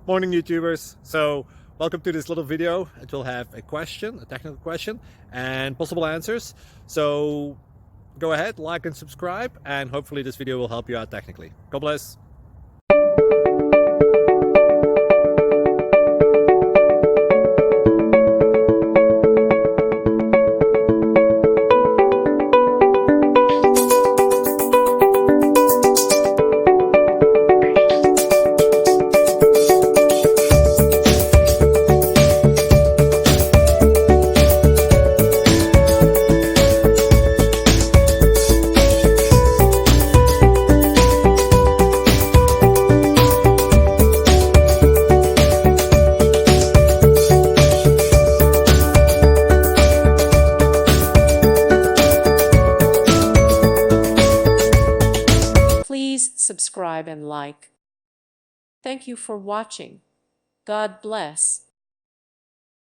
Morning YouTubers. So welcome to this little video. It will have a question, a technical question, and possible answers. So go ahead, like and subscribe, and hopefully this video will help you out technically. God bless. Please subscribe and like. Thank you for watching. God bless.